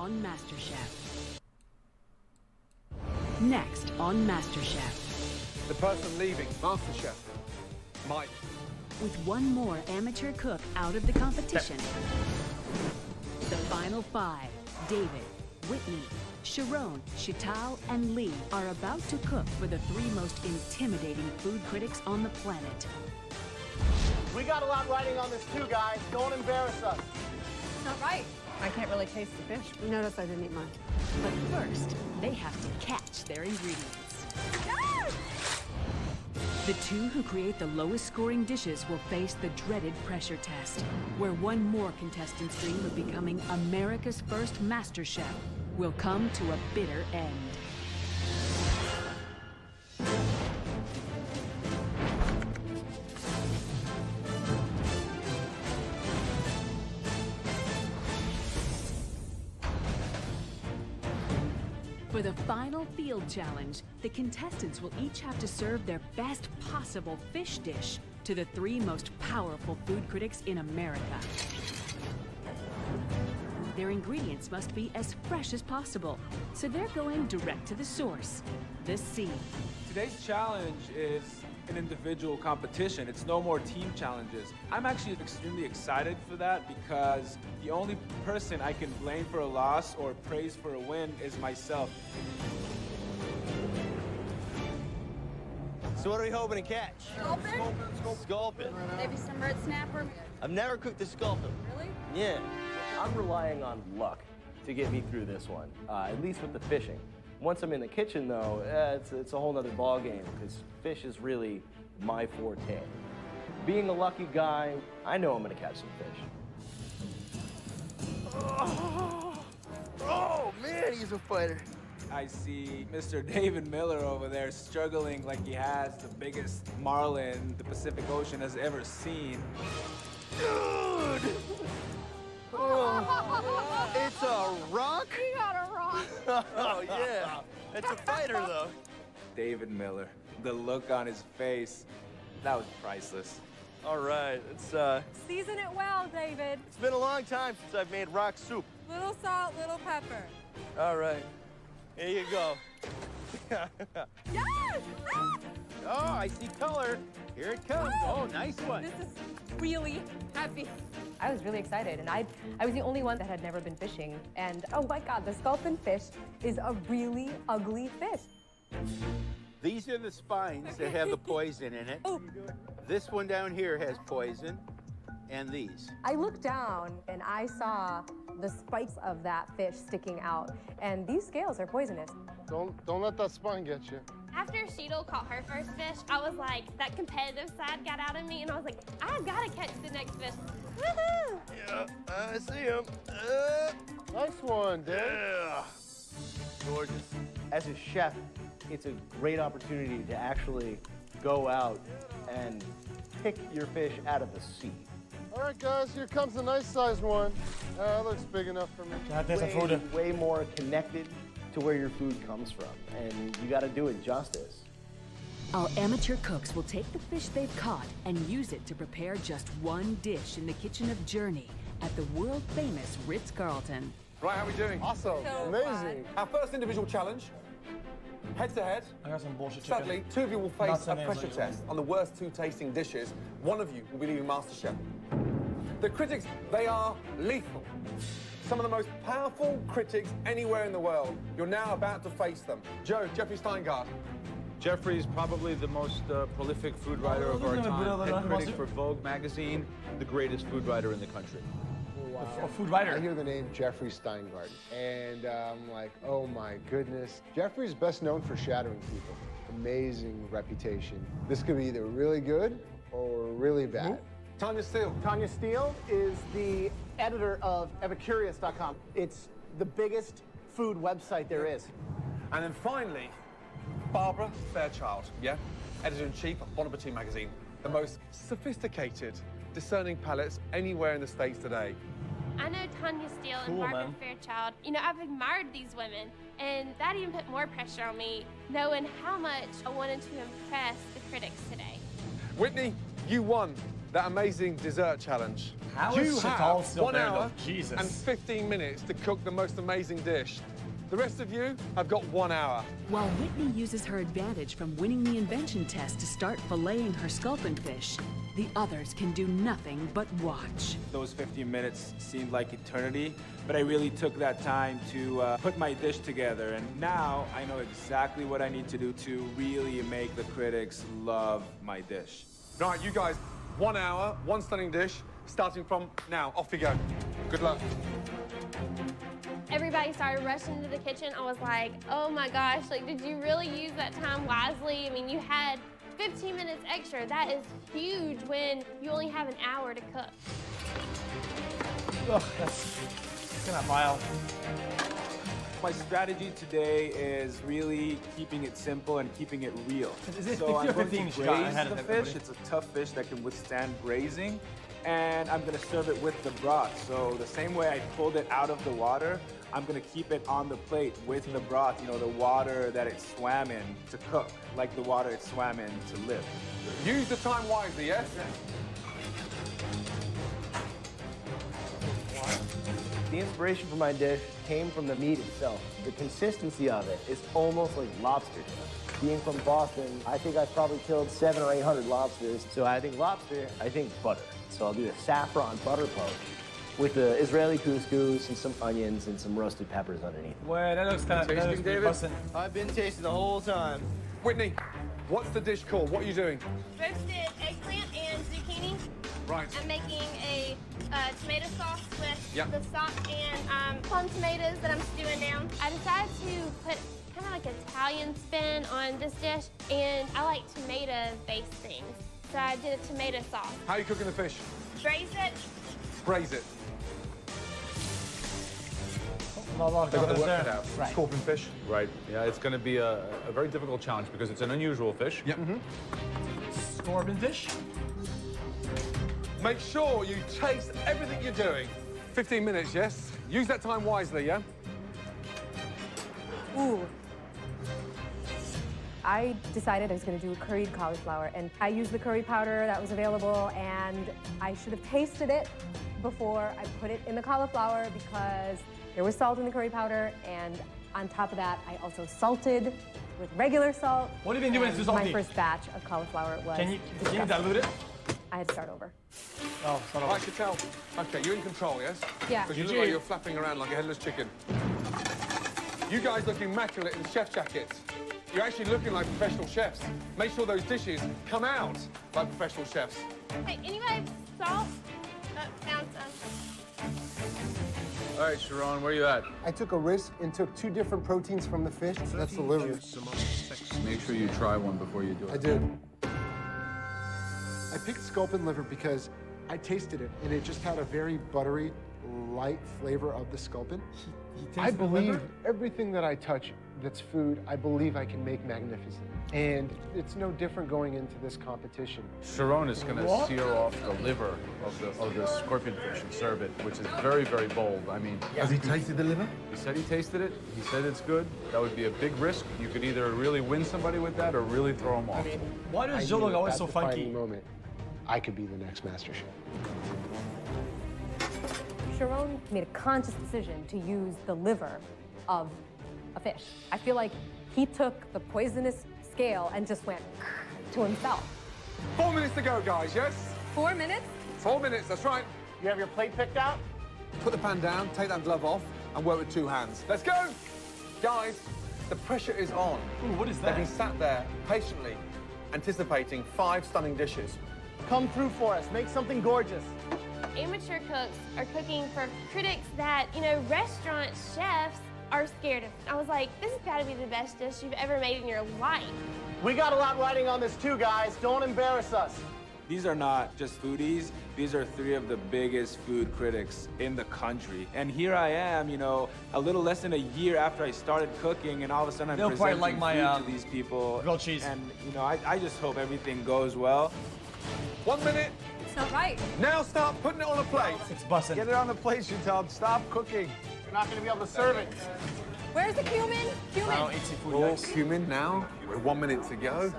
on MasterChef. Next on MasterChef. The person leaving MasterChef, Mike. With one more amateur cook out of the competition, the final five, David, Whitney, Sharon, Chital, and Lee, are about to cook for the three most intimidating food critics on the planet. We got a lot riding on this too, guys. Don't embarrass us. It's not right. I can't really taste the fish. You notice I didn't eat mine. But first, they have to catch their ingredients. Yes! The two who create the lowest scoring dishes will face the dreaded pressure test, where one more contestant's dream of becoming America's first Master Chef will come to a bitter end. For the final field challenge, the contestants will each have to serve their best possible fish dish to the three most powerful food critics in America. Their ingredients must be as fresh as possible, so they're going direct to the source, the sea. Today's challenge is an individual competition. It's no more team challenges. I'm actually extremely excited for that because the only person I can blame for a loss or praise for a win is myself. So what are we hoping to catch? Sculpin? Sculpin. Maybe some red snapper? I've never cooked a sculpin. Really? Yeah. I'm relying on luck to get me through this one, at least with the fishing. Once I'm in the kitchen, though, it's a whole nother ballgame, because fish is really my forte. Being a lucky guy, I know I'm going to catch some fish. Oh, man, he's a fighter. I see Mr. David Miller over there struggling like he has the biggest marlin the Pacific Ocean has ever seen. Dude! Oh, it's a rock? You got a rock. Oh, yeah. It's a fighter, though. David Miller, the look on his face, that was priceless. All right, it's Season it well, David. been a long time since I've made rock soup. Little salt, little pepper. All right, here you go. Yes! Oh, I see color. Here it comes. Oh, nice one. This is really happy. I was really excited, and I was the only one that had never been fishing. And oh my God, the sculpin fish is a really ugly fish. These are the spines that have the poison in it. Oh. This one down here has poison, and these. I looked down and I saw the spikes of that fish sticking out, and these scales are poisonous. Don't let that spine get you. After Sheetal caught her first fish, I was like, that competitive side got out of me, and I was like, I've got to catch the next fish. Woohoo! Yeah, I see him. Nice one, Dad. Yeah. Gorgeous. As a chef, it's a great opportunity to actually go out and pick your fish out of the sea. All right, guys, here comes the nice size one. That looks big enough for me. Way more connected to where your food comes from, and you got to do it justice. Our amateur cooks will take the fish they've caught and use it to prepare just one dish in the kitchen of Journey at the world-famous Ritz-Carlton. Right, how are we doing? Awesome. So Amazing. Our first individual challenge, head-to-head. I got some bullshit chicken. Sadly, two of you will face Nuts a and eggs, pressure like test on the worst two tasting dishes. One of you will be leaving MasterChef. The critics, they are lethal. Some of the most powerful critics anywhere in the world. You're now about to face them. Joe, Jeffrey Steingart. Jeffrey's probably the most prolific food writer of our time. Head critic for Vogue magazine, the greatest food writer in the country. Wow. A food writer. I hear the name Jeffrey Steingart, and I'm like, oh my goodness. Jeffrey's best known for shattering people. Amazing reputation. This could be either really good or really bad. Tanya Steele. Tanya Steele is the editor of Epicurious.com. It's the biggest food website there is. And then finally, Barbara Fairchild, yeah? Editor-in-chief of Bon Appetit magazine. The most sophisticated, discerning palates anywhere in the States today. I know Tanya Steele and Cool, Barbara man. Fairchild. You know, I've admired these women, and that even put more pressure on me, knowing how much I wanted to impress the critics today. Whitney, you won. that amazing dessert challenge. How you is have Chantal still 1 there, hour though? Jesus. and 15 minutes to cook the most amazing dish. The rest of you have got 1 hour. While Whitney uses her advantage from winning the invention test to start filleting her sculpin fish, the others can do nothing but watch. Those 15 minutes seemed like eternity, but I really took that time to put my dish together, and now I know exactly what I need to do to really make the critics love my dish. All right, you guys, 1 hour, 1 stunning dish, starting from now. Off you go. Good luck. Everybody started rushing into the kitchen. I was like, oh my gosh, like, did you really use that time wisely? I mean, you had 15 minutes extra. That is huge when you only have an hour to cook. Ugh, that's gonna vile. My strategy today is really keeping it simple and keeping it real. So I'm going to braise the fish. It's a tough fish that can withstand braising. And I'm gonna serve it with the broth. So the same way I pulled it out of the water, I'm gonna keep it on the plate with the broth, you know, the water that it swam in to cook, like the water it swam in to live. Use the time wisely, yes? The inspiration for my dish came from the meat itself. The consistency of it is almost like lobster. Being from Boston, I think I've probably killed 700 or 800 lobsters. So I think lobster, I think butter. So I'll do a saffron butter poach with the Israeli couscous and some onions and some roasted peppers underneath. Well, that looks kind of Tasting, David? I've been tasting the whole time. Whitney, what's the dish called? What are you doing? Roasted eggplant and zucchini. Right. I'm making a tomato sauce with Yep. the stock and plum tomatoes that I'm stewing down. I decided to put kind of like Italian spin on this dish, and I like tomato-based things. So I did a tomato sauce. How are you cooking the fish? Braise it. Braise it. They've got the work cut out. Right. Scorpion fish. Right. Yeah, it's going to be a very difficult challenge because it's an unusual fish. Yep. Scorpion fish. Make sure you taste everything you're doing. 15 minutes, yes? Use that time wisely, yeah? Ooh. I decided I was going to do curried cauliflower, and I used the curry powder that was available, and I should have tasted it before I put it in the cauliflower because there was salt in the curry powder, and on top of that, I also salted with regular salt. What have you been doing to salty? My first batch of cauliflower was Can you disgusting. dilute it? I had to start over. Oh, start I over. can tell. Okay, you're in control, yes? Yeah. Because you look like you're flapping around like a headless chicken. You guys look immaculate in chef jackets. You're actually looking like professional chefs. Make sure those dishes come out like professional chefs. Hey, anybody salt? Found some. All right, Sharon, where you at? I took a risk and took 2 different proteins from the fish. That's the liver. Make sure you try one before you do it. I did. I picked sculpin liver because I tasted it, and it just had a very buttery, light flavor of the sculpin. I believe everything that I touch that's food, I believe I can make magnificent. And it's no different going into this competition. Sharon is going to sear off the liver of the scorpion fish and serve it, which is very, very bold. I mean, Has he tasted the liver? he said he tasted it. He said it's good. That would be a big risk. You could either really win somebody with that or really throw them off. Why I does Joe look knew always at so that funky? defining moment, I could be the next MasterChef. Sharon made a conscious decision to use the liver of a fish. I feel like he took the poisonous scale and just went to himself. 4 minutes to go, guys, yes? 4 minutes? 4 minutes, that's right. You have your plate picked out? Put the pan down, take that glove off, and work with 2 hands. Let's go! Guys, the pressure is on. Ooh, what is They've that? been sat there patiently, anticipating 5 stunning dishes. Come through for us. Make something gorgeous. Amateur cooks are cooking for critics that, you know, restaurant chefs are scared of. I was like, this has got to be the best dish you've ever made in your life. We got a lot riding on this too, guys. Don't embarrass us. These are not just foodies. These are 3 of the biggest food critics in the country. And here I am, you know, a little less than a year after I started cooking, and all of a sudden I'm They'll probably presenting like my, food to these people. grilled cheese. And, you know, I just hope everything goes well. 1 minute, It's not right. now start putting it on a plate. It's bussin'. Get it on the plate, Chantal. Stop cooking. You're not going to be able to serve it. Where's the cumin? I Cumin. don't eat seafood, Raw guys. cumin now, with 1 minute to go.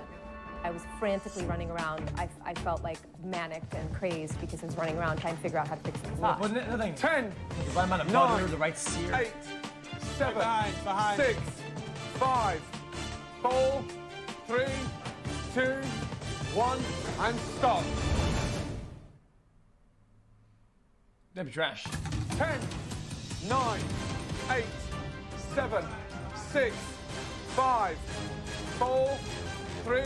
I was frantically running around. I felt like manicked and crazed because I was running around trying to figure out how to fix the sauce. Wasn't it nothing? 10, The right amount of butter, the right sear. 8, 7, Behind. 6, 5, 4, 3, 2, 1, and stop. That'd be trash. 10, 9, 8, 7, 6, 5, 4, 3,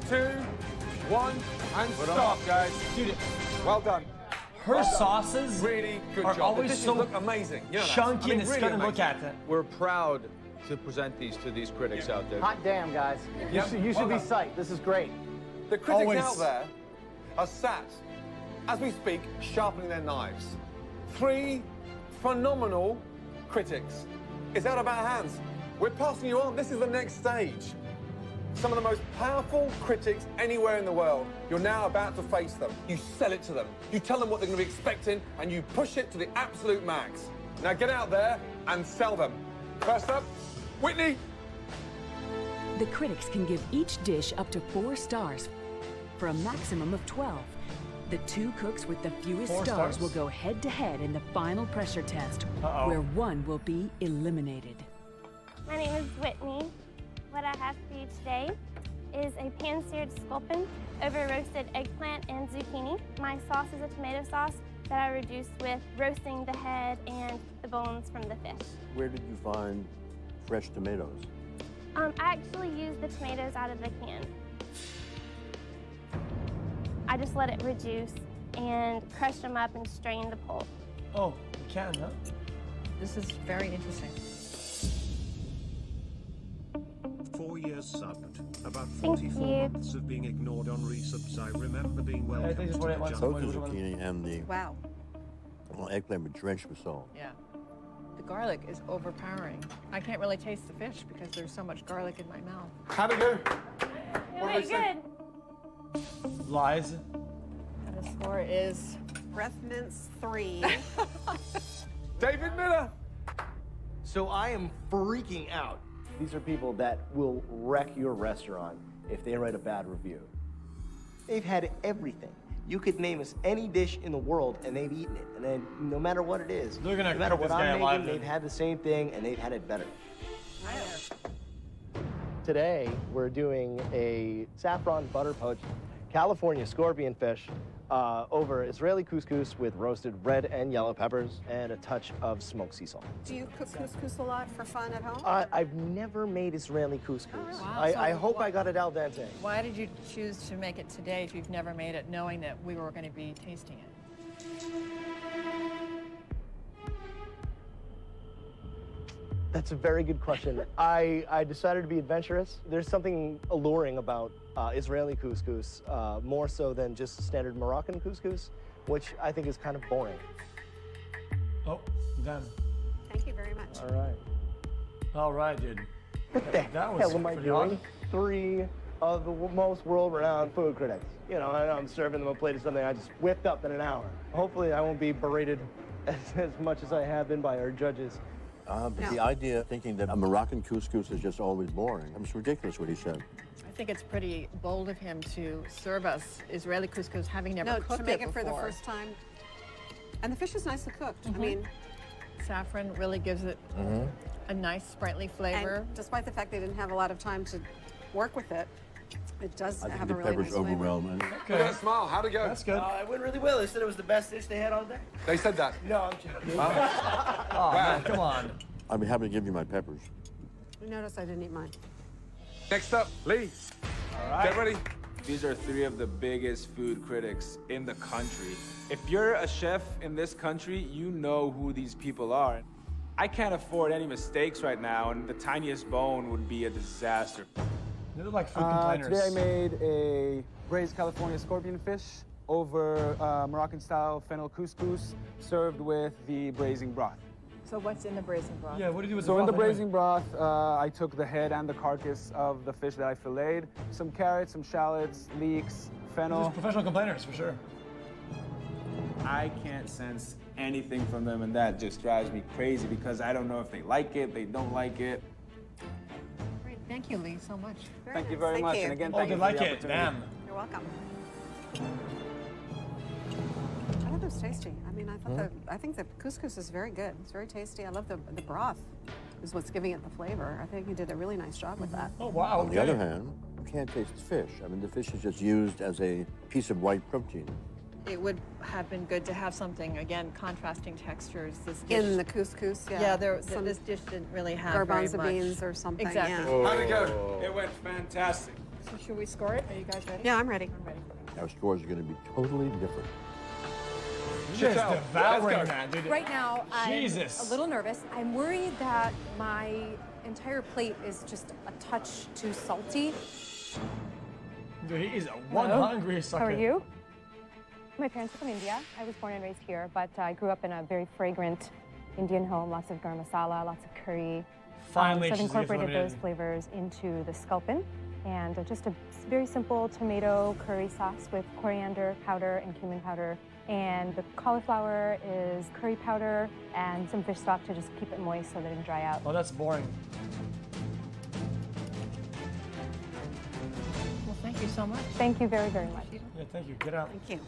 2, 1, and stop, guys. Dude, Well done. her sauces Really good are job. always The dishes so look amazing. You know that. chunky I mean, and really stunning to look amazing. at. We're proud to present these to these critics out there. Hot damn, guys. Yep. You should Well be done. psyched. This is great. The critics Always. out there are sat, as we speak, sharpening their knives. 3 phenomenal critics. It's out of our hands. We're passing you on. This is the next stage. Some of the most powerful critics anywhere in the world. You're now about to face them. You sell it to them. You tell them what they're going to be expecting, and you push it to the absolute max. Now get out there and sell them. First up, Whitney. The critics can give each dish up to 4 stars for a maximum of 12. The 2 cooks with the fewest 4 stars stars? will go head-to-head in the final pressure test, Uh-oh. where one will be eliminated. My name is Whitney. What I have for you today is a pan-seared sculpin over roasted eggplant and zucchini. My sauce is a tomato sauce that I reduced with roasting the head and the bones from the fish. Where did you find fresh tomatoes? I actually used the tomatoes out of the can. I just let it reduce and crushed them up and strained the pulp. Oh, you can, huh? This is very interesting. 4 years subbed. About Thank 44 you. months of being ignored on resubs. I remember being I welcomed think it's to what I the want. jungle. Both the zucchini and the Wow. eggplant were drenched with salt. Yeah. The garlic is overpowering. I can't really taste the fish because there's so much garlic in my mouth. How'd it go? What Very did they say? good. Lies. And the score is breath mince 3. David Miller. So I am freaking out. These are people that will wreck your restaurant if they write a bad review. They've had everything. You could name us any dish in the world and they've eaten it. And then no matter what it is, They're gonna no matter cook what this guy I'm alive, making, they've then. had the same thing and they've had it better. Today, we're doing a saffron butter poached California scorpion fish over Israeli couscous with roasted red and yellow peppers and a touch of smoked sea salt. Do you cook couscous a lot for fun at home? I've never made Israeli couscous. Wow. I So hope I got it al dente. Why did you choose to make it today if you've never made it, knowing that we were going to be tasting it? That's a very good question. I decided to be adventurous. There's something alluring about Israeli couscous, more so than just standard Moroccan couscous, which I think is kind of boring. Oh, done. Thank you very much. All right. All right, dude. What the That was hell am I pretty doing? odd. 3 of the most world-renowned food critics. You know, and I'm serving them a plate of something I just whipped up in an hour. Hopefully I won't be berated as much as I have been by our judges. But the idea of thinking that a Moroccan couscous is just always boring, it's ridiculous what he said. I think it's pretty bold of him to serve us Israeli couscous, having never cooked to make it it for the before. first time. And the fish is nicely cooked. I Mhm. mean, Saffron really gives it a nice, sprightly flavor. and despite the fact they didn't have a lot of time to work with it, it does I think have the a really peppers nice flavor. overwhelm it. Look at that smile. How'd it go? That's good. It went really well. They said it was the best dish they had all day. They said that. No, I'm joking. Oh, man, come on. I'd be happy to give you my peppers. You notice I didn't eat mine. Next up, Lee. All right. Get ready. These are 3 of the biggest food critics in the country. If you're a chef in this country, you know who these people are. I can't afford any mistakes right now, and the tiniest bone would be a disaster. They look like food complainers. Today I made a braised California scorpion fish over Moroccan-style fennel couscous served with the braising broth. So what's in the braising broth? Yeah, what do you do with So the in the broth anyway? braising broth, I took the head and the carcass of the fish that I filleted, some carrots, some shallots, leeks, fennel. These professional complainers, for sure. I can't sense anything from them, and that just drives me crazy because I don't know if they like it, they don't like it. Thank Thank you, Lee, so much. Thank you very much. And again, thank you for the opportunity. Damn. You're welcome. I thought it was tasty. I mean, I think the couscous is very good. It's very tasty. I love the broth is what's giving it the flavor. I think you did a really nice job with that. Oh, wow. On the other hand, you can't taste the fish. I mean, the fish is just used as a piece of white protein. It would have been good to have something, again, contrasting textures. This dish, In the couscous, yeah. yeah, this dish didn't really have very garbanzo much. beans or something. Exactly. Yeah. How'd it go? It went fantastic. So should we score it? Are you guys ready? Yeah, I'm ready. I'm ready. Our scores are going to be totally different. You're just Chantel, devouring let's go. that, dude. Right now, Jesus. I'm a little nervous. I'm worried that my entire plate is just a touch too salty. Dude, he is one hungry sucker. How are you? My parents are from India. I was born and raised here, but I grew up in a very fragrant Indian home, lots of garam masala, lots of curry. Finally, so I've she's incorporated eliminated. those flavors into the sculpin, and just a very simple tomato curry sauce with coriander powder and cumin powder. And the cauliflower is curry powder and some fish stock to just keep it moist so that it doesn't dry out. Oh, that's boring. Well, thank you so much. Thank you very, very much. Yeah, thank you. Get out. Thank you.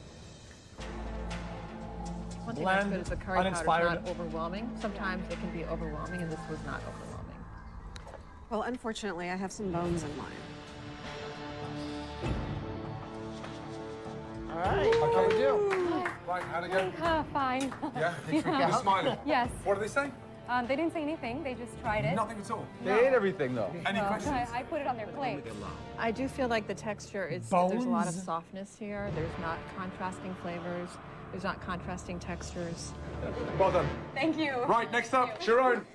One thing that's Bland, good is the curry powder is uninspired. not overwhelming. Sometimes it can be overwhelming, and this was not overwhelming. Well, unfortunately, I have some bones in mine. All right. How we do? Right, how'd it go? Fine. Yeah? You're smiling. Yes. What did they say? They didn't say anything. They just tried it. Nothing at all. They ate everything, though. Any questions? I put it on their plate. I do feel like the texture is, there's a lot of Bones? softness here. There's not contrasting flavors. There's not contrasting textures. Well done. Thank you. Right, next up, Sharon.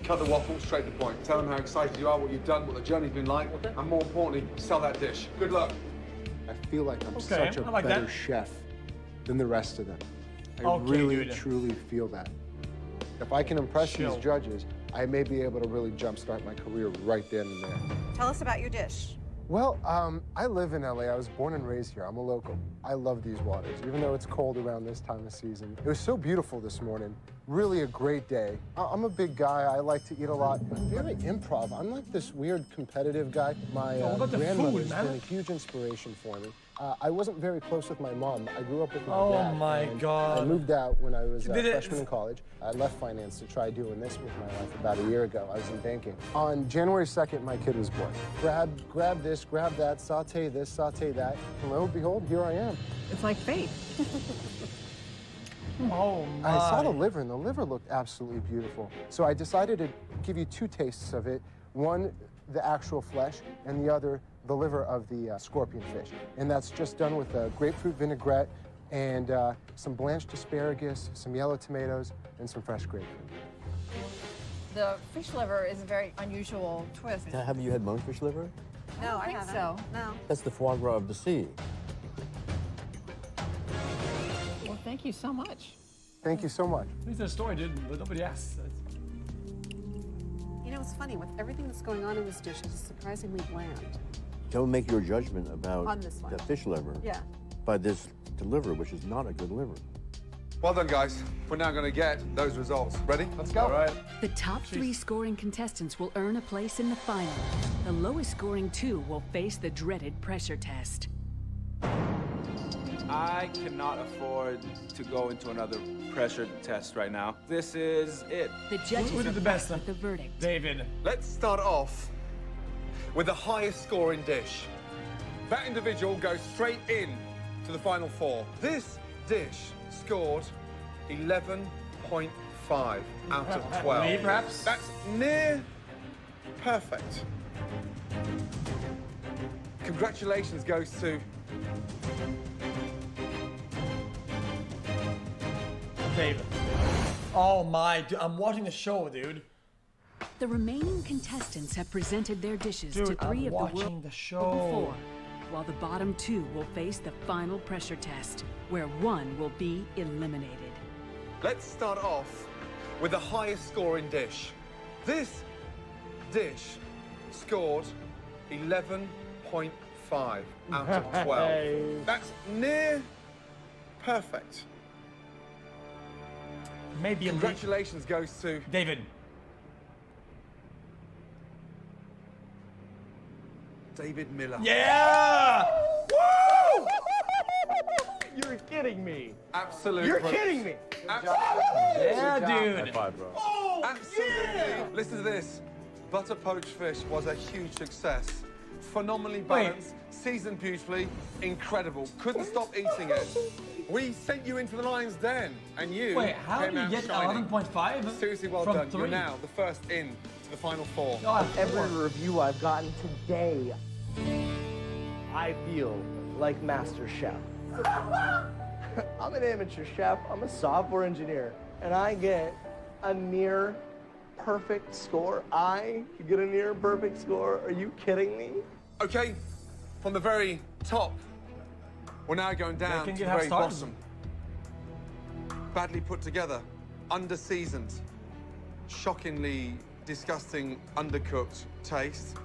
Cut the waffle, straight to the point. Tell them how excited you are, what you've done, what the journey's been like, and more importantly, sell that dish. Good luck. I feel like I'm Okay, such a I like better that. chef than the rest of them. I Okay, really, dude. truly feel that. If I can impress Chill. these judges, I may be able to really jumpstart my career right then and there. Tell us about your dish. Well, I live in LA. I was born and raised here. I'm a local. I love these waters, even though it's cold around this time of season. It was so beautiful this morning. Really a great day. I'm a big guy. I like to eat a lot. Very improv. I'm like this weird competitive guy. My what about the grandmother's food, man? been a huge inspiration for me. I wasn't very close with my mom. I grew up with my Oh dad. my and God. I moved out when I was a Did it- freshman in college. I left finance to try doing this with my life about a year ago. I was in banking. On January 2nd, my kid was born. Grab this, grab that, saute this, saute that. And lo and behold, here I am. It's like fate. Oh, my. I saw the liver, and the liver looked absolutely beautiful. So I decided to give you two tastes of it. One, the actual flesh, and the other, the liver of the scorpion fish. And that's just done with a grapefruit vinaigrette and some blanched asparagus, some yellow tomatoes, and some fresh grapefruit. The fish liver is a very unusual twist. Have you had monkfish liver? No, I think haven't. so. No. That's the foie gras of the sea. Well, thank you so much. Thank you so much. At least there's a story, dude, but nobody asks. You know, it's funny. With everything that's going on in this dish, it's surprisingly bland. Don't make your judgment about On this one. the fish liver Yeah. by this liver, which is not a good liver. Well done, guys. We're now going to get those results. Ready? Let's go. All right. The top 3 scoring contestants will earn a place in the final. The lowest scoring 2 will face the dreaded pressure test. I cannot afford to go into another pressure test right now. This is it. The judges Who did are the best, faced with the verdict. David. Let's start off with the highest scoring dish. That individual goes straight in to the final 4. This dish scored 11.5 out of 12. Me, perhaps? That's near perfect. Congratulations goes to David. Oh my, dude, I'm watching the show, dude. The remaining contestants have presented their dishes Dude, to 3 I'm of the watching world the show. 4, while the bottom 2 will face the final pressure test, where 1 will be eliminated. Let's start off with the highest scoring dish. This dish scored 11.5 out of 12. Hey. That's near perfect. Maybe Congratulations goes to David. David Miller. Yeah! Woo! You're kidding me. Absolutely. You're kidding me. Yeah, dude. High five, bro. Oh, Absolutely. yeah! Listen to this. Butter poached fish was a huge success. Phenomenally balanced, seasoned beautifully, incredible. Couldn't stop eating it. We sent you into the lion's den, and you Wait, how came did you out get shining. 11.5? Seriously, well from done. 3? You're now the first in to the final 4. God, Every review I've gotten today, I feel like MasterChef. I'm an amateur chef, I'm a software engineer, and I get a near perfect score. I get a near perfect score? Are you kidding me? Okay, from the very top, we're now going down to the very bottom. Badly put together, under-seasoned, shockingly disgusting, undercooked taste,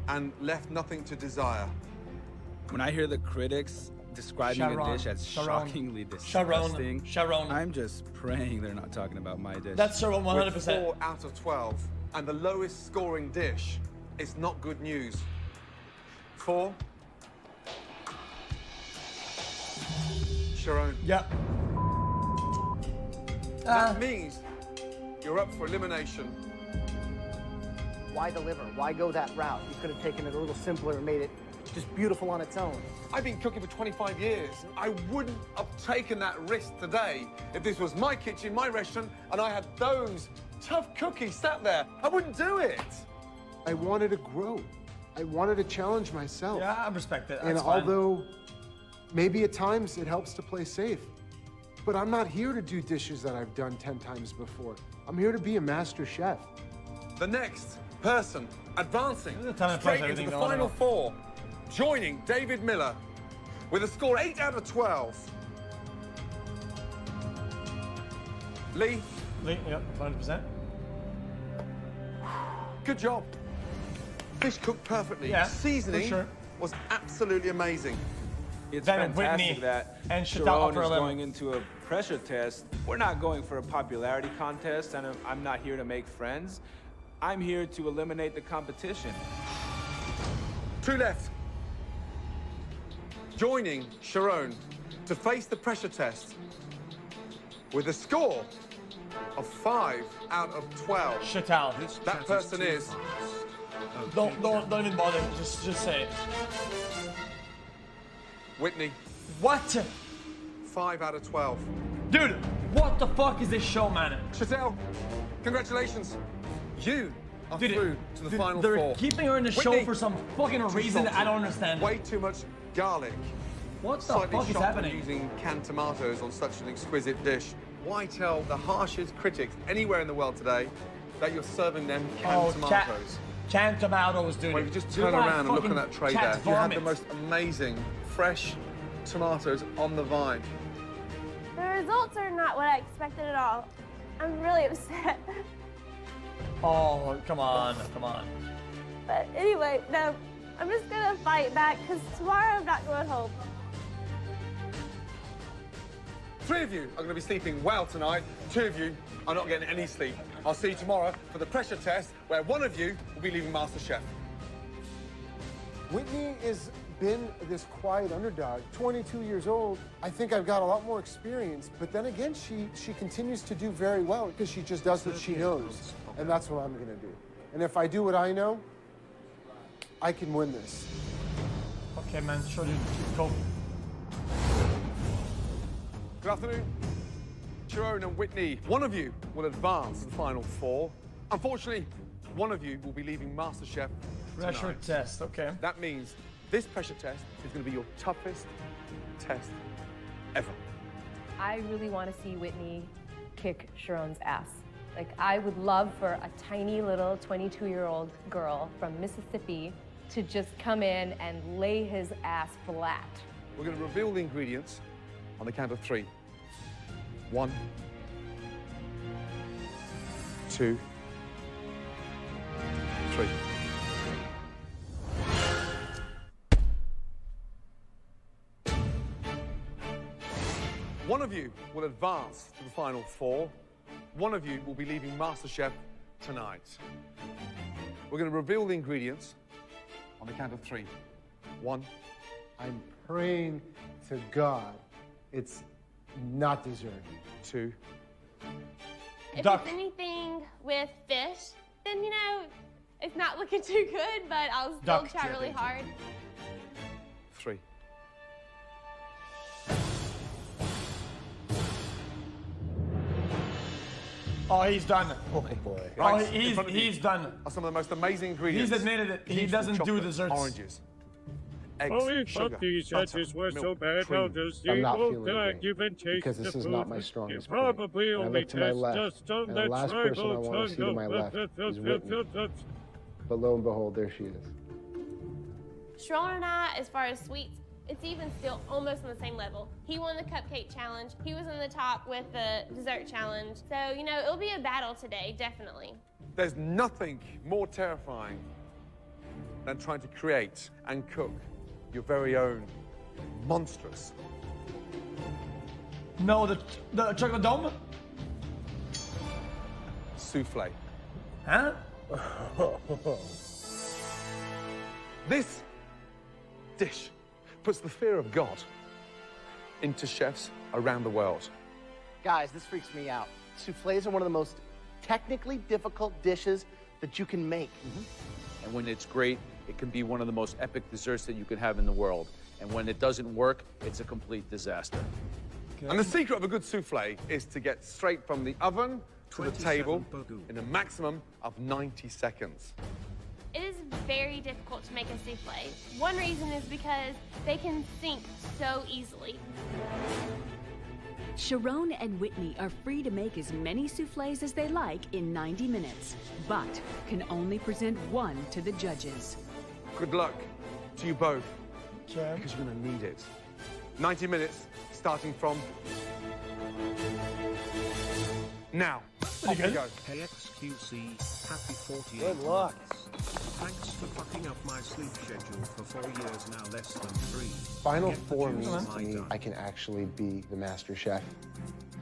and left nothing to desire. When I hear the critics describing a dish as shockingly disgusting, I'm just praying they're not talking about my dish. That's Sharon 100%. With 4 out of 12, and the lowest scoring dish is not good news. 4. Sharon. Yeah. That means you're up for elimination. Why deliver? Why go that route? You could have taken it a little simpler and made it just beautiful on its own. I've been cooking for 25 years. I wouldn't have taken that risk today if this was my kitchen, my restaurant, and I had those tough cookies sat there. I wouldn't do it. I wanted to grow. I wanted to challenge myself. Yeah, I respect it. And That's fine. although maybe at times it helps to play safe, but I'm not here to do dishes that I've done 10 times before. I'm here to be a master chef. The next person advancing time straight into the final 4, joining David Miller with a score 8 out of 12. Lee. Lee, yep, 100%. Good job. Fish cooked perfectly. Yeah, Seasoning for sure. was absolutely amazing. It's Then fantastic Whitney that and Sharon Sharon is going into a pressure test. We're not going for a popularity contest, and I'm not here to make friends. I'm here to eliminate the competition. 2 left. Joining Sharon to face the pressure test with a score of 5 out of 12. Chital. That person is... Don't even bother. Just say it. Whitney. What? 5 out of 12. Dude, what the fuck is this show, man? Chital, congratulations. You are through to the final They're 4. keeping her in the show Whitney, for some fucking reason salty. I don't understand. Way too much garlic. What the Slightly fuck is shocked happening? when using canned tomatoes on such an exquisite dish. Why tell the harshest critics anywhere in the world today that you're serving them canned tomatoes? Canned tomatoes, dude. Well, if you just turn around and look on that tray there, you had the most amazing, fresh tomatoes on the vine. The results are not what I expected at all. I'm really upset. Oh, come on, come on. But anyway, no, I'm just gonna fight back because tomorrow I'm not going home. 3 of you are going to be sleeping well tonight. 2 of you are not getting any sleep. I'll see you tomorrow for the pressure test, where 1 of you will be leaving MasterChef. Whitney has been this quiet underdog, 22 years old. I think I've got a lot more experience, but then again, she continues to do very well because she just does what she knows, and that's what I'm going to do. And if I do what I know, I can win this. Okay, man, sure, dude. Go. Good afternoon. Sharon and Whitney, 1 of you will advance to the final 4. Unfortunately, 1 of you will be leaving MasterChef Pressure tonight. test, okay. That means this pressure test is going to be your toughest test ever. I really want to see Whitney kick Sharon's ass. Like, I would love for a tiny little 22-year-old girl from Mississippi to just come in and lay his ass flat. We're going to reveal the ingredients on the count of 3. 1, 2, 3. One of you will advance to the final 4. 1 of you will be leaving MasterChef tonight. We're going to reveal the ingredients On the count of 3. 1. I'm praying to God it's not dessert. 2. If it's anything with fish, then, you know, it's not looking too good, but I'll still try really hard. 3. Oh, he's done. Oh boy. Oh, he's done. Are some of the most amazing ingredients. He's admitted it. He doesn't do desserts. Oranges. Eggs, Only sugar, thought these butter, edges were so milk, bad. cream. How does I'm the not old feeling guy great, give and taste because the this is food? not my strongest It probably point. And I only look to my tastes left, just on and that the last person I tribal want to see to my left is Whitney. But lo and behold, there she is. Sharon and I, as far as sweets, it's even still almost on the same level. He won the cupcake challenge. He was in the top with the dessert challenge. So, you know, it'll be a battle today, definitely. There's nothing more terrifying than trying to create and cook your very own monstrous. No, the chocolate dome? Souffle. Huh? This dish puts the fear of God into chefs around the world. Guys, this freaks me out. Soufflés are one of the most technically difficult dishes that you can make. And when it's great, it can be one of the most epic desserts that you can have in the world. And when it doesn't work, it's a complete disaster. Okay. And the secret of a good souffle is to get straight from the oven to the table in a maximum of 90 seconds. It is very difficult to make a souffle. One reason is because they can sink so easily. Sharon and Whitney are free to make as many soufflés as they like in 90 minutes, but can only present one to the judges. Good luck to you both, okay, because you're going to need it. 90 minutes, starting from now. Off you go. Hey xQc, happy 48 Good luck. Thanks for fucking up my sleep schedule for 4 years now, less than 3. Final 4 means to me I can actually be the master chef.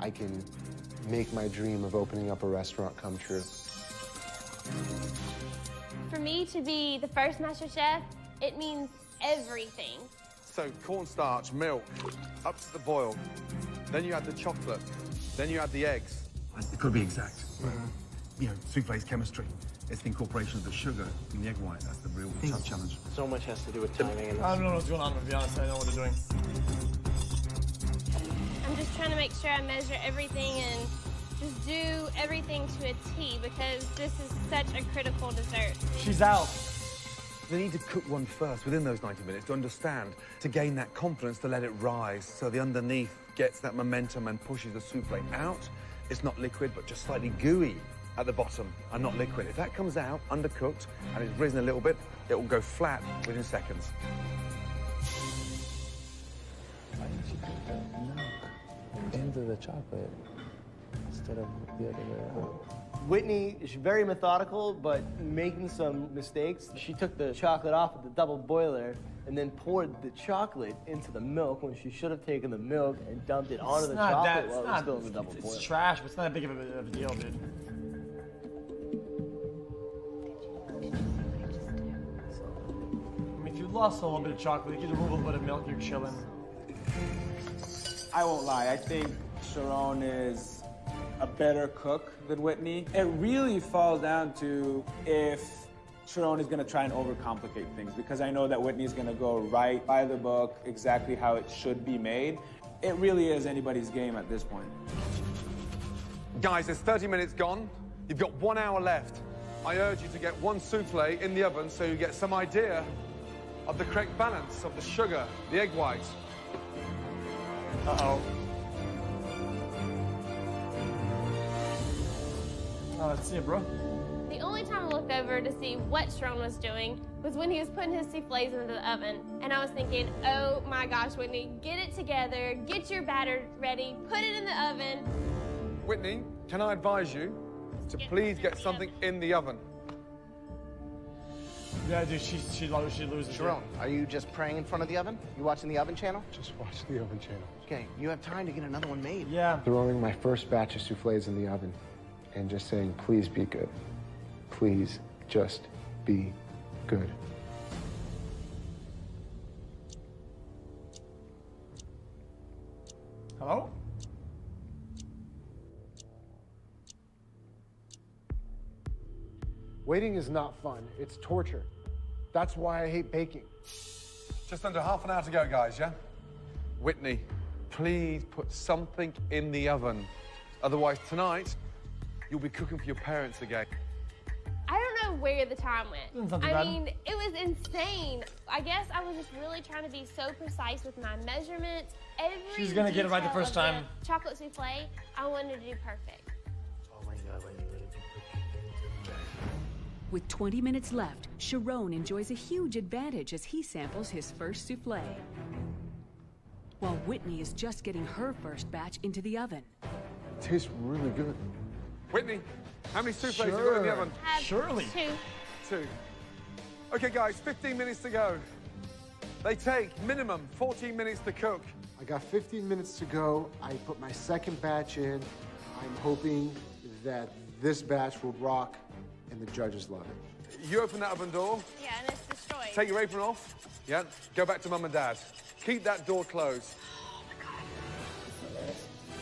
I can make my dream of opening up a restaurant come true. For me to be the first Master Chef, it means everything. So cornstarch, milk, up to the boil. Then you add the chocolate. Then you add the eggs. It could be exact. You know, souffle's chemistry. It's the incorporation of the sugar in the egg white. That's the real tough challenge. So much has to do with timing. And I don't know what's going on, to be honest. I know what they're doing. I'm just trying to make sure I measure everything and just do everything to a T because this is such a critical dessert. She's out. They need to cook one first within those 90 minutes to understand, to gain that confidence, to let it rise so the underneath gets that momentum and pushes the souffle out. It's not liquid, but just slightly gooey at the bottom and not liquid. If that comes out undercooked and it's risen a little bit, it will go flat within seconds. Why didn't she put the milk into the chocolate instead of the other way around? Whitney is very methodical, but making some mistakes. She took the chocolate off of the double boiler and then poured the chocolate into the milk when she should have taken the milk and dumped it onto the chocolate while it was still in the double boiler. It's trash, but it's not that big of a deal, dude. I mean, if you lost a little bit of chocolate, you get a little bit of milk, you're chilling. I won't lie, I think Sharon is a better cook than Whitney. It really falls down to if Sharon is gonna try and overcomplicate things, because I know that Whitney's gonna go right by the book, exactly how it should be made. It really is anybody's game at this point. Guys, there's 30 minutes gone. You've got 1 hour left. I urge you to get one souffle in the oven so you get some idea of the correct balance of the sugar, the egg white. Uh-oh. Oh, let's see it, bro. The only time I looked over to see what Sharon was doing was when he was putting his souffles into the oven. And I was thinking, oh my gosh, Whitney, get it together, get your batter ready, put it in the oven. Whitney, can I advise you to please get something in the oven? Yeah, dude, she loses. Sharon, are you just praying in front of the oven? You watching the oven channel? Just watch the oven channel. Okay, you have time to get another one made. Yeah. Throwing my first batch of souffles in the oven and just saying, please be good. Please just be good. Hello? Waiting is not fun. It's torture. That's why I hate baking. Just under half an hour to go, guys, yeah? Whitney, please put something in the oven. Otherwise, tonight, you'll be cooking for your parents again. I don't know where the time went. Not too I bad. mean, it was insane. I guess I was just really trying to be so precise with my measurements. Every She's gonna get it right the detail first of time. the chocolate souffle, I wanted to do perfect. Oh my God, With 20 minutes left, Sharon enjoys a huge advantage as he samples his first souffle, while Whitney is just getting her first batch into the oven. It tastes really good. Whitney, how many souffles have you got in the oven? Have Surely. Two. Okay, guys, 15 minutes to go. They take minimum 14 minutes to cook. I got 15 minutes to go. I put my second batch in. I'm hoping that this batch will rock and the judges love it. You open that oven door. Yeah, and it's destroyed. Take your apron off. Yeah. Go back to Mum and Dad. Keep that door closed.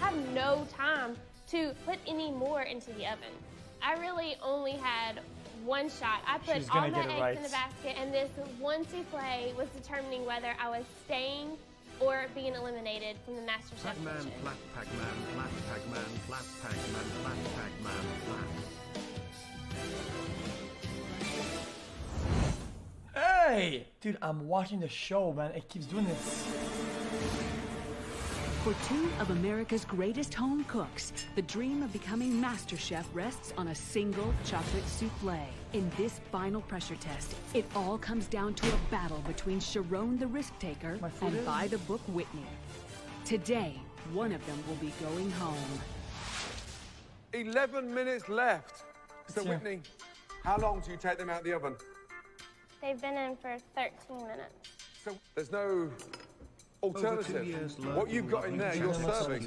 I have no time to put any more into the oven. I really only had one shot. I put She's all gonna my get it eggs right. in the basket, and this one souffle was determining whether I was staying or being eliminated from the MasterChef Pac-Man, kitchen. flat Pac-Man, flat Pac-Man, flat Pac-Man, flat Pac-Man, flat. Hey! Dude, I'm watching the show, man. It keeps doing this. For two of America's greatest home cooks, the dream of becoming MasterChef rests on a single chocolate souffle. In this final pressure test, it all comes down to a battle between Sharon the risk-taker and by-the-book Whitney. Today, one of them will be going home. 11 minutes left. So, Whitney, how long do you take them out of the oven? They've been in for 13 minutes. So there's no alternative. years What you've got in there, you're serving.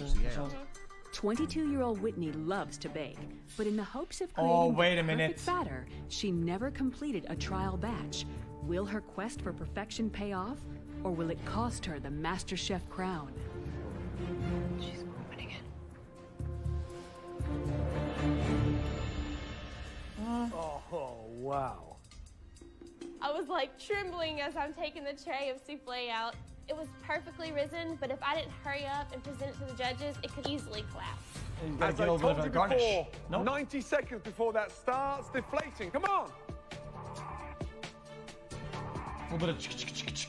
22-year-old Whitney loves to bake, but in the hopes of Oh, creating wait a the minute. perfect batter, she never completed a trial batch. Will her quest for perfection pay off, or will it cost her the MasterChef crown? She's opening it. Oh, wow. I was like trembling as I'm taking the tray of souffle out. It was perfectly risen, but if I didn't hurry up and present it to the judges, it could easily collapse. You gotta As get I a little told bit of you a garnish. before, No? 90 seconds before that starts deflating. Come on. A little bit of chick.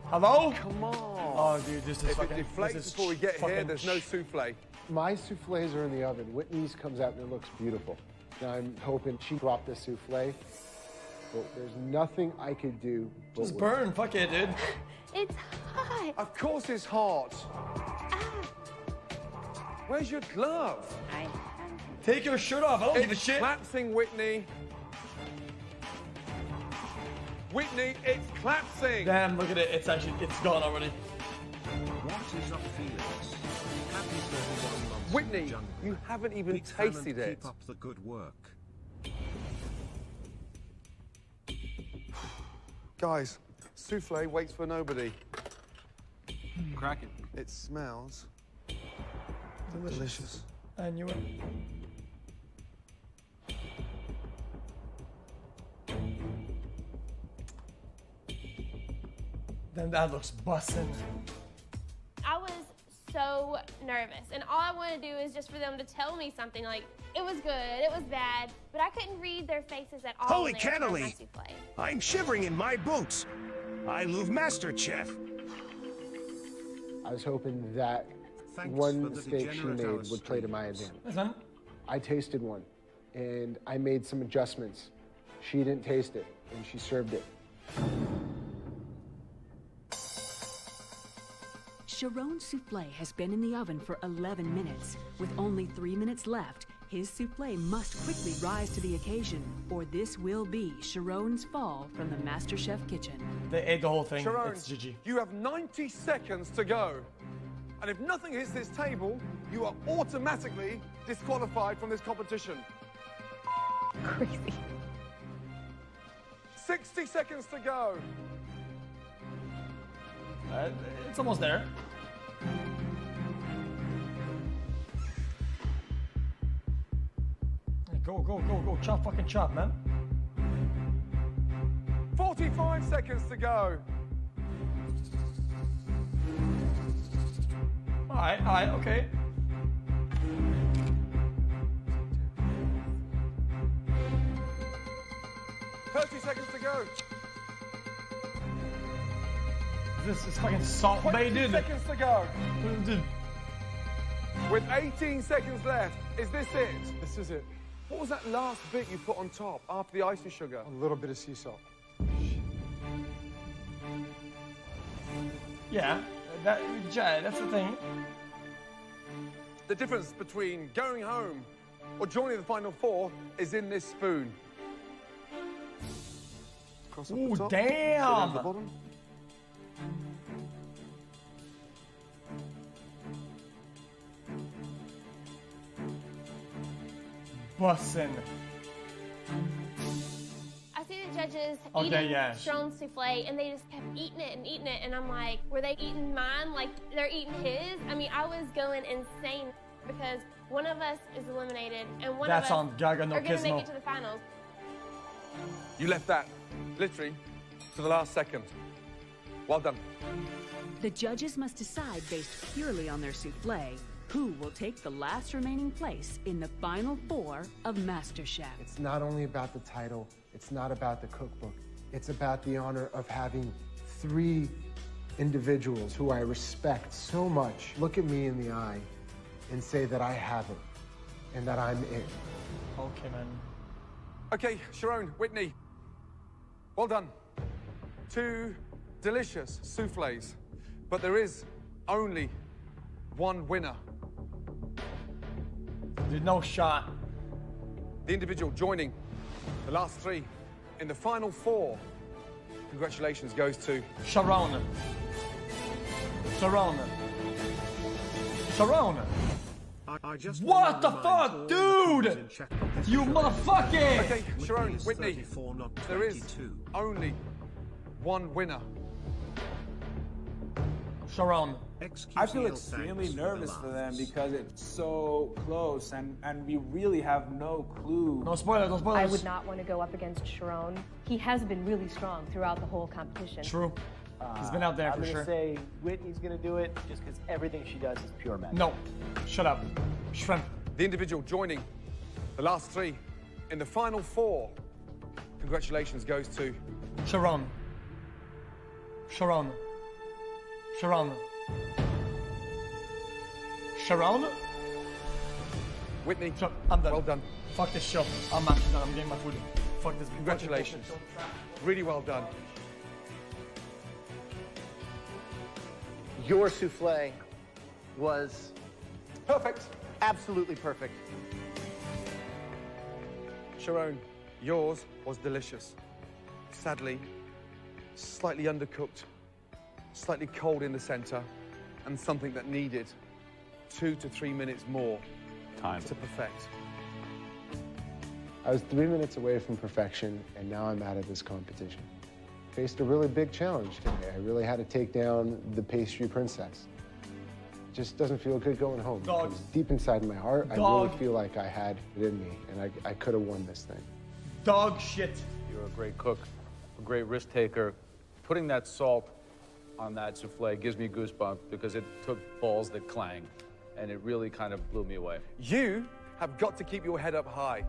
Hello? Come on. Oh, dude, this is If it fucking... deflates this is before we get here, fucking there's no souffle. My souffles are in the oven. Whitney's comes out and it looks beautiful. Now I'm hoping she dropped the souffle, but there's nothing I could do but Just wait. burn. Fuck it, dude. It's hot. Of course it's hot. Where's your glove? Take your shirt off. I don't give a It's shit. collapsing, Whitney. Whitney, it's collapsing. Damn, look at it. It's gone already. What is up, Felix? Happy 31 months Whitney, in the jungle. you haven't even Big fan and tasted it. Keep up the good work. Guys, souffle waits for nobody. Crack it. It smells delicious. I knew it. Then that looks bussin'. I was so nervous, and all I wanted to do is just for them to tell me something like, it was good, it was bad, but I couldn't read their faces at all. Holy when they were trying my cannoli! souffle. I'm shivering in my boots. I love MasterChef. I was hoping that Thanks one for the mistake she degenerate made Alice would play to my streams. advantage. I tasted one, and I made some adjustments. She didn't taste it, and she served it. Sharon's souffle has been in the oven for 11 minutes. With only 3 minutes left, his souffle must quickly rise to the occasion, or this will be Sharon's fall from the MasterChef kitchen. They ate the whole thing. Sharon, It's GG. you have 90 seconds to go. And if nothing hits this table, you are automatically disqualified from this competition. Crazy. 60 seconds to go. It's almost there. Go, chop, fucking chop, man. 45 seconds to go. Alright, okay. Seconds to go. This is fucking salt baited. 20 seconds to go. Dude. With 18 seconds left, is this it? This is it. What was that last bit you put on top after the icing sugar? A little bit of sea salt. Yeah, that's the thing. The difference between going home or joining the final four is in this spoon. Cross up the top, damn! the bottom. Bussin'. I see the judges Okay, eating yeah. Sharon's souffle, and they just kept eating it, and I'm like, were they eating mine like they're eating his? I mean, I was going insane because one of us is eliminated, and one That's of us on Gaga no are going to make Gizmo. it to the finals. You left that, literally, to the last second. Well done. The judges must decide based purely on their souffle who will take the last remaining place in the final four of MasterChef. It's not only about the title, it's not about the cookbook, it's about the honor of having 3 individuals who I respect so much look at me in the eye and say that I have it and that I'm it. Okay, man. Okay, Sharon, Whitney, well done. 2 delicious souffles, but there is only one winner. There's no shot. The individual joining the last 3 in the final 4. Congratulations goes to Sharon. Sharon. Sharon. I just What the fuck, dude? You motherfucker! Okay, Sharon, Whitney, 34, not there is 22. only one winner. Sharon. I feel extremely nervous for them because it's so close and we really have no clue. No spoilers, no spoilers. I would not want to go up against Sharon. He has been really strong throughout the whole competition. True. He's been out there I'm for sure. gonna say Whitney's gonna do it just because everything she does is pure magic. No. Shut up. Shrimp. The individual joining the last 3 in the final 4. Congratulations goes to Sharon. Sharon. Sharon. Sharon? Whitney. I'm done. Well done. Fuck this show. I'm actually done. I'm getting my food. Fuck this. Congratulations. Really well done. Your souffle was perfect. Absolutely perfect. Sharon, yours was delicious. Sadly, slightly undercooked, slightly cold in the center, and something that needed 2 to 3 minutes more to perfect. I was 3 minutes away from perfection, and now I'm out of this competition. Faced a really big challenge today. I really had to take down the pastry princess. It just doesn't feel good going home. Dog. Because deep inside my heart, I Dog. really feel like I had it in me, and I could have won this thing. Dog shit. You're a great cook, a great risk taker. Putting that salt on that souffle gives me goosebumps because it took balls that clang, and it really kind of blew me away. You have got to keep your head up high.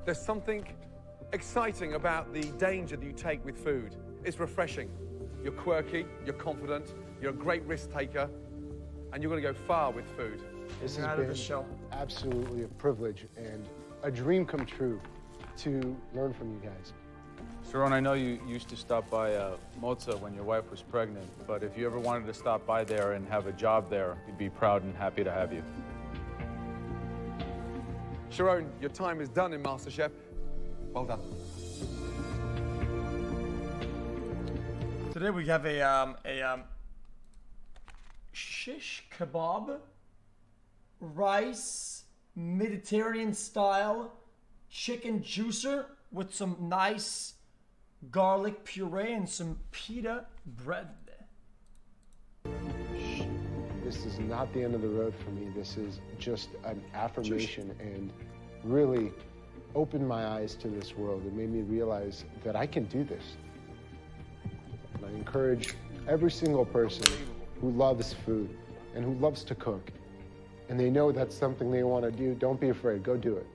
There's something exciting about the danger that you take with food. It's refreshing. You're quirky, you're confident, you're a great risk taker, and you're going to go far with food. This has been absolutely a privilege and a dream come true to learn from you guys. Sharon, I know you used to stop by Moza when your wife was pregnant, but if you ever wanted to stop by there and have a job there, we'd be proud and happy to have you. Sharon, your time is done in MasterChef. Well done. Today we have a shish kebab, rice, Mediterranean style, chicken juicer with some nice garlic puree and some pita bread. This is not the end of the road for me. This is just an affirmation and really opened my eyes to this world. It made me realize that I can do this. And I encourage every single person who loves food and who loves to cook, and they know that's something they want to do, don't be afraid. Go do it.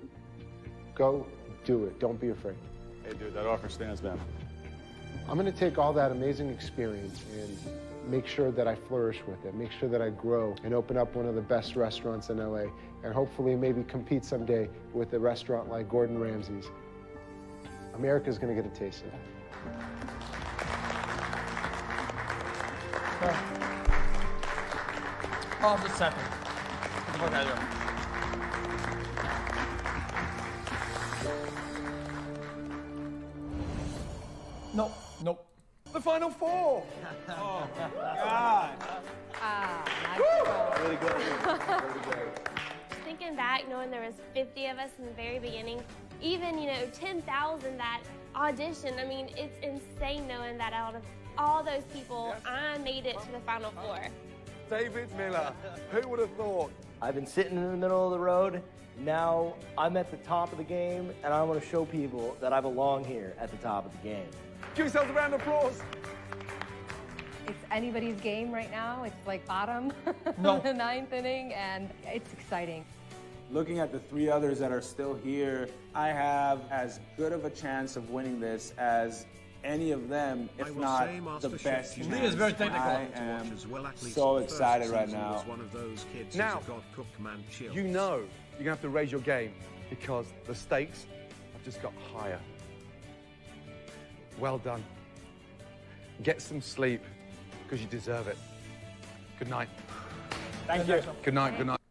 Go do it. Don't be afraid. Hey, dude, that offer stands, man. I'm going to take all that amazing experience and make sure that I flourish with it, make sure that I grow and open up one of the best restaurants in LA, and hopefully maybe compete someday with a restaurant like Gordon Ramsay's. America's going to get a taste of that. Oh, just a second. What the fuck are you doing? Nope, nope. The final four. Oh, God. Really good. Really good. Thinking back, knowing there was 50 of us in the very beginning, even, 10,000 that auditioned, I mean, it's insane knowing that out of all those people, I made it to the final four. David Miller, who would have thought? I've been sitting in the middle of the road. Now I'm at the top of the game, and I want to show people that I belong here at the top of the game. Give yourselves a round of applause. It's anybody's game right now. It's like bottom of the ninth inning, and it's exciting. Looking at the three others that are still here, I have as good of a chance of winning this as any of them, if not the best. Lee is very technical. I am so excited right now. Now, you know you're going to have to raise your game because the stakes have just got higher. Well done. Get some sleep because you deserve it. Good night. Thank you. Good night, good night.